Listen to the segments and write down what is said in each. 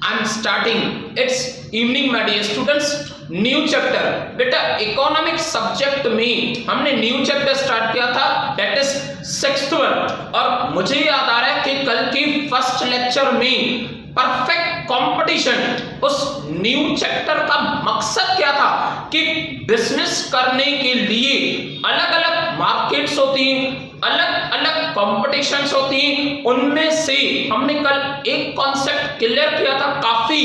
I'm starting. It's evening, my dear students. New chapter बेटा economic subject में हमने new chapter start किया था, दैट इज 6th वन। और मुझे याद आ रहा है कि कल की फर्स्ट लेक्चर में परफेक्ट कंपटीशन, उस न्यू चैप्टर का मकसद क्या था कि बिजनेस करने के लिए अलग अलग मार्केट्स होती हैं, अलग अलग कॉम्पिटिशन्स होती हैं, उनमें से हमने कल एक कॉन्सेप्ट क्लियर किया था काफी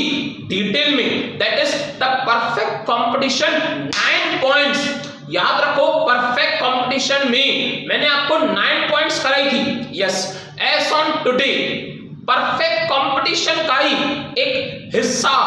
डिटेल में, that is the perfect competition. 9 points याद रखो। परफेक्ट कंपटीशन में मैंने आपको 9 पॉइंट्स कराई थी। Yes, as on today perfect competition का ही एक हिस्सा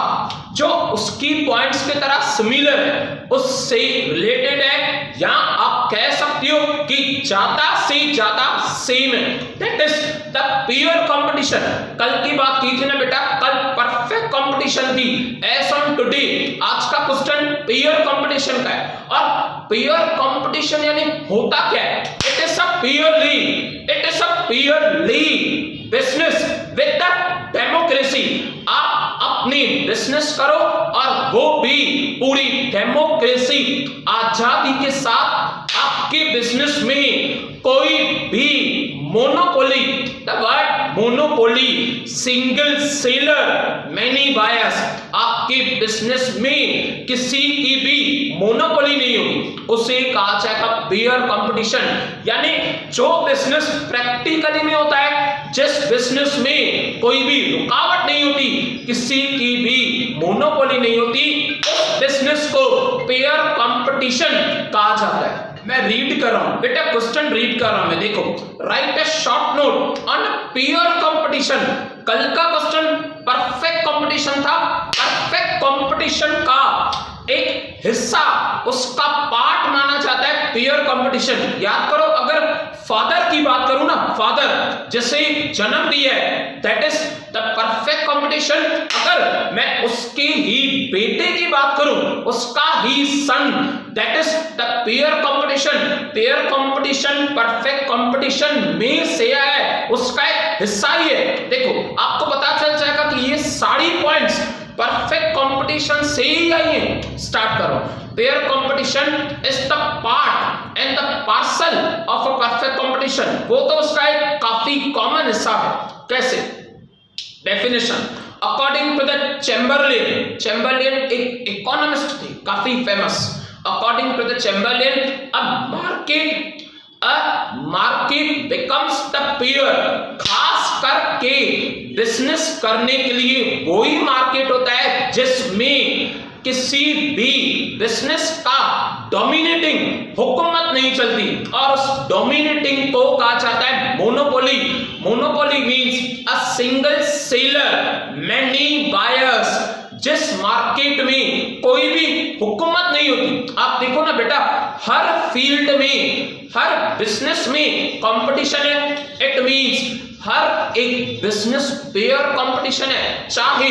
जो उसकी पॉइंट्स की तरह सिमिलर है, उससे रिलेटेड है, या आप कह सकते हो कि ज्यादा से ज्यादा सेम है, that is the peer competition. कल की बात की थी ना बेटा, कल परफेक्ट कंपटीशन थी। एज ऑन टुडे आज का क्वेश्चन पीयर कंपटीशन का है। और पीयर कंपटीशन यानी होता क्या है? It is a purely business with the democracy. आप अपनी बिजनेस करो और वो भी पूरी डेमोक्रेसी, आजादी के साथ। आपके बिजनेस में कोई भी monopoly, the word monopoly, single seller, many buyers, आपके बिजनेस में किसी की भी मोनोपोली नहीं होगी, उसे कहा जाएगा पीयर कंपटीशन। यानी जो बिजनेस प्रैक्टिकली में होता है, जिस बिजनेस में कोई भी रुकावट नहीं होती, किसी की भी मोनोपोली नहीं होती, उस बिजनेस को पीयर कंपटीशन कहा जाता है। मैं रीड कर रहा हूं बेटा, क्वेश्चन रीड कर रहा हूं मैं, देखो। Right A short note on peer competition. कल का क्वेश्चन परफेक्ट कंपटीशन था। परफेक्ट कंपटीशन का एक हिस्सा, उसका पार्ट माना जाता है पीयर कंपटीशन। याद करो, अगर फादर की बात करूं ना, फादर जिसे जन्म दिया है, that is the perfect competition. अगर मैं उसके ही बेटे की बात करूं, उसका ही son, that is the peer competition. Peer competition perfect competition में से है, उसका एक हिस्सा ही है। देखो, आपको पता चल जाएगा कि ये सारी पॉइंट्स परफेक्ट कंपटीशन से ही आई है। स्टार्ट करो। Pure competition is the part and the parcel of a perfect competition. वो तो उसका एक काफी कॉमन हिस्सा है। कैसे? Definition according to the Chamberlain. Chamberlain एक इकोनॉमिस्ट थे, काफी famous. According to the Chamberlain, a market becomes the pure. खास करके बिजनेस करने के लिए वही मार्केट होता है जिसमें किसी भी बिजनेस का डोमिनेटिंग हुकूमत नहीं चलती, और उस डोमिनेटिंग को कहा जाता है monopoly. Monopoly means a single seller, many buyers. जिस मार्केट में कोई भी हुकूमत नहीं होती। आप देखो ना बेटा, हर फील्ड में, हर बिजनेस में कंपटीशन है। इट मींस हर एक बिजनेस पेयर कंपटीशन है। चाहे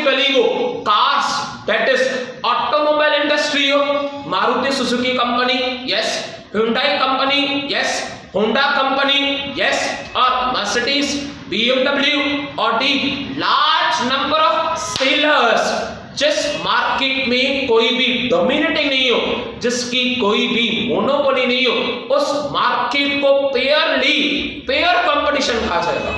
भले वो cars, that is automobile industry हो, Maruti Suzuki company, yes, Hyundai company, yes, Honda company, yes, और Mercedes, BMW, Audi, large number of sellers. जिस मार्केट में कोई भी डोमिनेटिंग नहीं हो, जिसकी कोई भी मोनोपोली नहीं हो, उस मार्केट को पेयर कंपटीशन कहा जाएगा।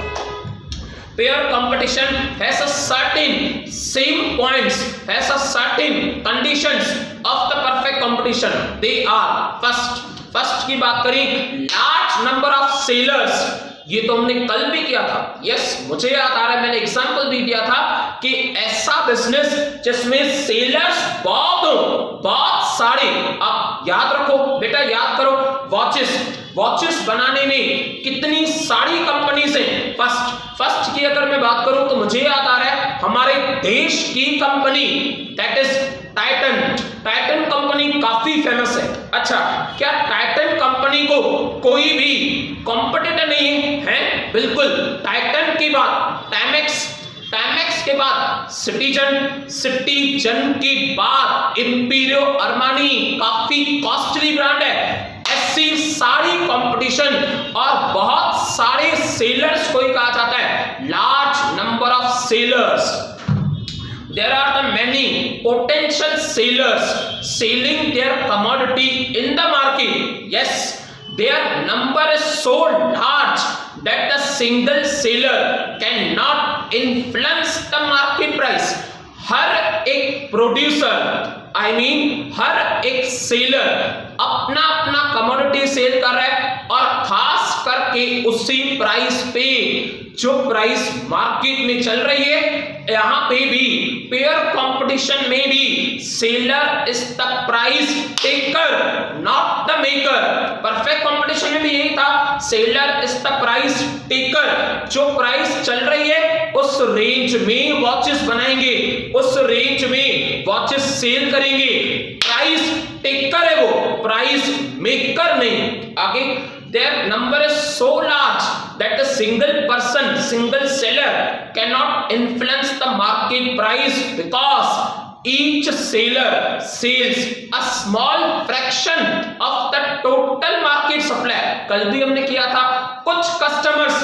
Pair competition has a certain same points, has a certain conditions of the perfect competition. They are first की बात करें, large number of sellers। ये तो हमने कल भी किया था। यस, मुझे याद आ रहा है, मैंने एग्जांपल भी दिया था कि ऐसा बिजनेस जिसमें सेलर्स बहुत सारे। आप याद रखो बेटा, याद करो, वॉचेस बनाने में कितनी सारी कंपनीज हैं। फर्स्ट की अगर मैं बात करूं तो मुझे याद आ रहा है हमारे देश की company, that is Titan company काफी फेमस है। अच्छा, क्या टाइटन कंपनी को कोई भी कॉम्पिटिटर नहीं है? बिल्कुल। टाइटन की बात टाइमेक्स के बाद सिटीजन के बाद इंपीरियो अरमानी, काफी कॉस्टली ब्रांड है। ऐसी सारी कंपटीशन और बहुत सारे सेलर्स को कहा जाता है large number of sellers. there are the many potential sellers selling their commodity in the market. Yes, their number is so large that the single seller cannot influence the market price. हर एक producer हर एक seller अपना अपना commodity cell कर रहा है और खास करके उसी प्राइस पे जो प्राइस मार्केट में चल रही है, यहां पे भी पेयर कंपटीशन में भी seller is the price taker not the maker. Perfect competition में भी यही था, seller is the price taker. जो प्राइस चल रही है उस रेंज में वॉचेस बनाएंगे, उस रेंज में वॉचेस सेल करेंगे। प्राइस टेकर है वो, प्राइस मेकर नहीं। आगे, their number is so large that a single person, single seller cannot influence the market price because each seller sells a small fraction of the total market supply। कल भी हमने किया था, कुछ कस्टमर्स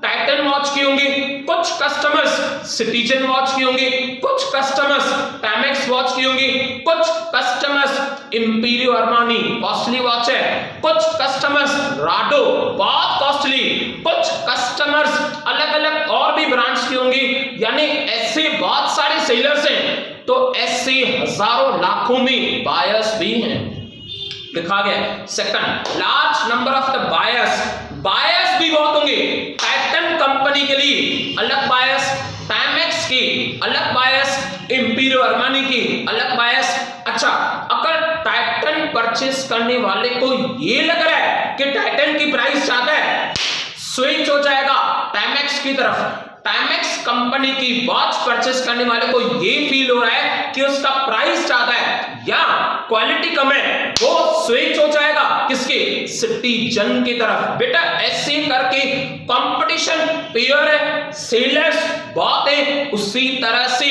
टाइटन वॉच के होंगे, कुछ customers citizen watch के होंगे, कुछ कस्टमर्स टाइमेक्स वॉच के होंगे, कुछ customers Imperio Armani costly watch है, कुछ कस्टमर्स राडो बहुत कॉस्टली, कुछ कस्टमर्स अलग अलग और भी ब्रांड्स के होंगे। यानी ऐसे बहुत सारे सेलर्स हैं, तो ऐसे हजारों लाखों में बायर्स भी हैं। लिखा गया second, large number of the buyers, buyers भी बहुत होंगे। टाइटन कंपनी के लिए अलग बायर्स, टाइमेक्स की अलग बायर्स, इंपीरियो अरमानी की अलग बायर्स। अच्छा, अगर टाइटन परचेस करने वाले को ये लग रहा है कि टाइटन की प्राइस ज्यादा है, स्विच हो जाएगा टाइमेक्स की तरफ। टाइमेक्स कंपनी की वॉच परचेस करने वाले को ये फील हो रहा है कि उसका प्राइस ज्यादा है या क्वालिटी कम है, वो स्विच हो जाएगा किसके, सिटीजन की तरफ। बेटा ऐसे करके कंपटीशन पेयर है, सेलर्स बहुत है, उसी तरह से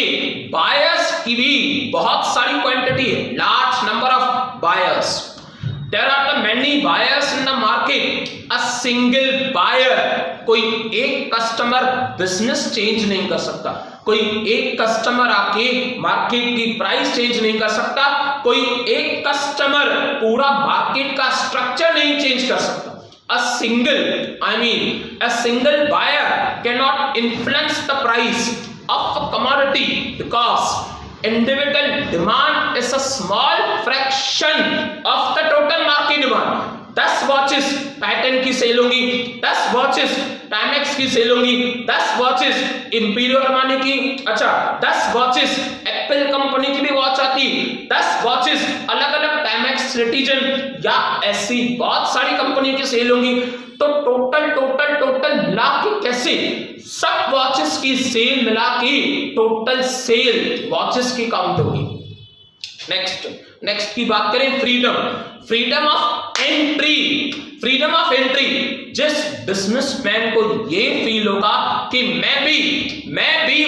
बायर्स की भी बहुत सारी क्वांटिटी है, large number of buyers. There are the many buyers in the market. A single buyer, कोई एक कस्टमर बिजनेस चेंज नहीं कर सकता, कोई एक कस्टमर आके मार्केट की प्राइस चेंज नहीं कर सकता, कोई एक कस्टमर पूरा मार्केट का स्ट्रक्चर नहीं चेंज कर सकता। A single buyer cannot influence the price of a commodity because individual demand is a small fraction of the total market demand। 10 watches Titan की सेल होंगी, 10 वॉचेस टाइमेक्स की cell होंगी, 10 watches Imperio Armani की, अच्छा 10 watches Apple company की भी watch आती, 10 watches अलग अलग टाइमेक्स, सिटीजन या ऐसी बहुत सारी कंपनी की सेल होंगी। तो टोटल मिला के कैसे सब वॉचेस की सेल मिला के टोटल सेल वॉचेस की काउंट होगी। नेक्स्ट की बात करें, फ्रीडम ऑफ एंट्री। जिस बिजनेसमैन को ये फील होगा कि मैं भी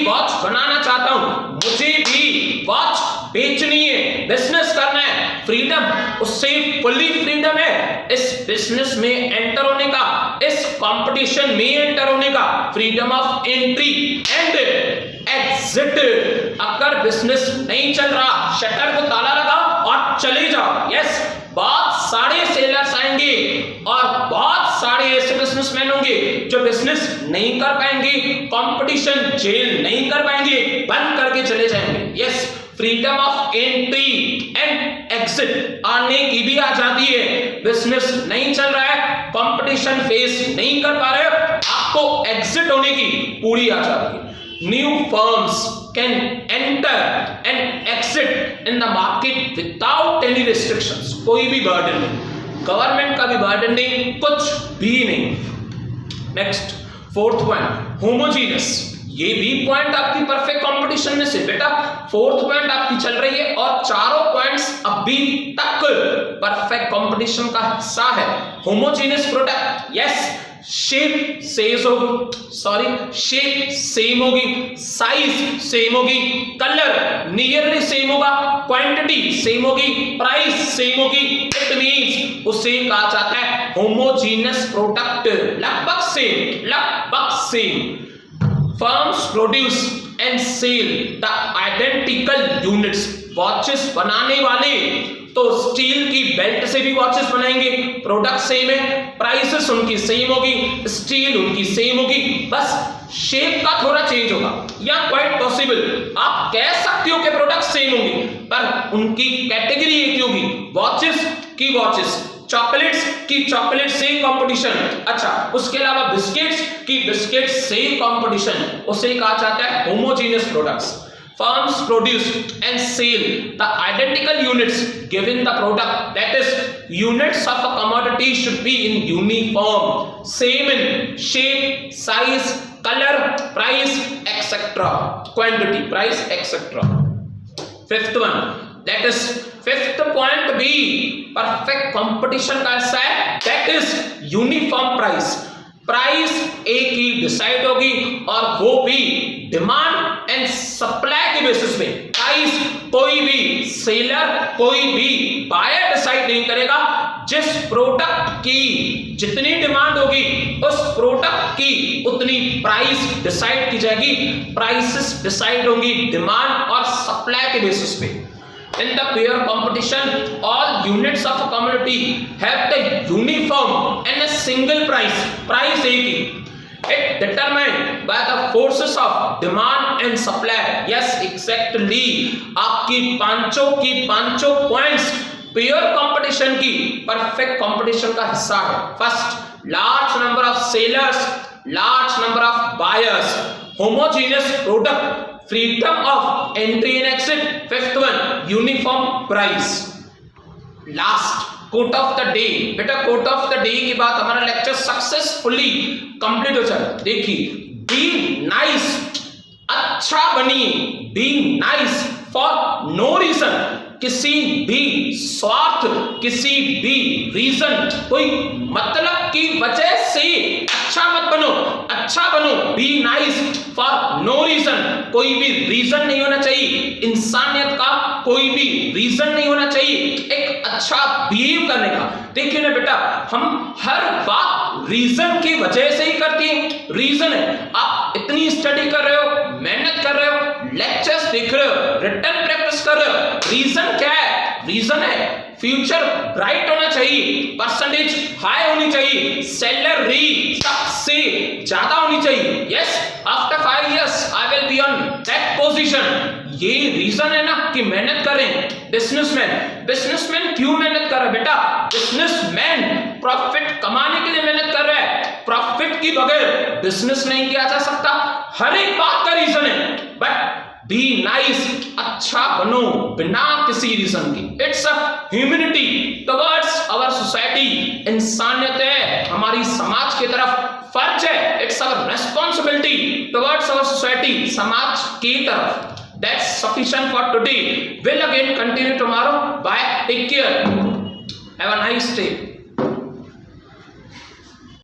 वॉच बनाना चाहता हूं, मुझे भी वॉच बेचनी है, बिजनेस करना है, फ्रीडम, उससे फुल्ली फ्रीडम है इस बिजनेस में एंटर होने का, इस कंपटीशन में एंटर होने का। Freedom of entry and exit. अगर बिजनेस नहीं चल रहा, शटर को ताला लगाओ और चले जाओ। यस, बहुत सारे सेलर्स आएंगे और बहुत सारे ऐसे बिजनेसमैन होंगे जो बिजनेस नहीं कर पाएंगे, कंपटीशन झेल नहीं कर पाएंगे, बंद करके चले जाएंगे। Yes, freedom of entry and exit, आने की भी आजादी है। बिजनेस नहीं चल रहा है, कंपटीशन फेस नहीं कर पा रहे हो, आपको एग्जिट होने की पूरी आजादी है। New firms can enter and exit in the market without any restrictions। कोई भी बर्डन नहीं, गवर्नमेंट का भी बर्डन नहीं, कुछ भी नहीं। Next, fourth point, homogeneous. ये भी पॉइंट आपकी परफेक्ट कंपटीशन में से बेटा फोर्थ पॉइंट आपकी चल रही है और चारों पॉइंट्स अभी तक परफेक्ट कंपटीशन का हिस्सा है। Homogeneous product, yes, shape same होगी, साइज सेम होगी, कलर नियरली सेम होगा, क्वांटिटी सेम होगी, प्राइस सेम होगी। इट मींस उसे कहा जाता है होमोजीनियस प्रोडक्ट, लगभग same. Firms produce and sell the identical units. Watches बनाने वाले तो स्टील की बेल्ट से भी वॉचेस बनाएंगे, प्रोडक्ट सेम है, प्राइसेस उनकी सेम होगी, स्टील उनकी सेम होगी, बस शेप का थोड़ा चेंज होगा। या क्वाइट पॉसिबल आप कह सकते हो कि प्रोडक्ट सेम होंगे पर उनकी कैटेगरी एक ही होगी, वॉचेस की वॉचेस, चॉकलेट्स की चॉकलेट से कंपटीशन। अच्छा, उसके अलावा बिस्किट्स की बिस्किट से कंपटीशन, उसे कहा जाता है homogeneous products. Firms produce and sell the identical units given the product, that is units of a commodity should be in uniform, same in shape, size, color, price, etc. Quantity, price, etc. Fifth one, that is fifth point B, perfect competition का हिस्सा है, that is uniform price. Price एक ही decide होगी और वो भी demand and supply के basis पे। प्राइस कोई भी सेलर, कोई भी बायर डिसाइड नहीं करेगा। जिस प्रोडक्ट की जितनी डिमांड होगी उस प्रोडक्ट की उतनी प्राइस डिसाइड की जाएगी। प्राइसेस डिसाइड होंगी डिमांड और सप्लाई के बेसिस पे। In the fair competition, all units of a commodity have the uniform and a single price. Price एक ही। It determined by the forces of demand and supply. Yes, exactly. आपकी पांचों points fair competition की perfect competition का हिस्सा है। First, large number of sellers, large number of buyers, homogeneous product, freedom of entry and exit. Fifth one, uniform price. Last quote of the day. बेटा quote of the day के बाद हमारा lecture successfully complete हो जाए। देखिए, be nice, अच्छा बनिए, be nice for no reason, किसी भी स्वार्थ, किसी भी रीजन, कोई मतलब की वजह से अच्छा मत बनो, अच्छा बनो। Be nice for no reason, कोई भी रीजन नहीं होना चाहिए, इंसानियत का कोई भी रीजन नहीं होना चाहिए एक अच्छा बिहेव करने का। देखिए ना बेटा, हम हर बात रीजन की वजह से ही करते हैं। रीजन है, आप इतनी स्टडी कर रहे हो, मेहनत कर रहे हो, लेक्चर्स देख रहे हो, रिटन प्रैक्टिस कर रहे हो, रीजन क्या है? रीजन है फ्यूचर ब्राइट होना चाहिए, परसेंटेज हाई होनी चाहिए, सैलरी सबसे ज्यादा होनी चाहिए। Yes, after 5 years I will be on that position. ये रीजन है ना कि मेहनत करें। बिजनेसमैन क्यों मेहनत कर रहा है बेटा? बिजनेसमैन प्रॉफिट कमाने के लिए मेहनत कर रहा है। प्रॉफिट की बगैर बिजनेस नहीं किया जा सकता। हर एक बात का रीजन है, बट बी नाइस, अच्छा बनो बिना किसी रीजन की। It's a humanity towards our society, इंसानियत है, हमारी समाज की तरफ फर्ज है। It's our responsibility towards our society, समाज की तरफ। That's sufficient for today. We'll again continue tomorrow. Bye. Take care. Have a nice day.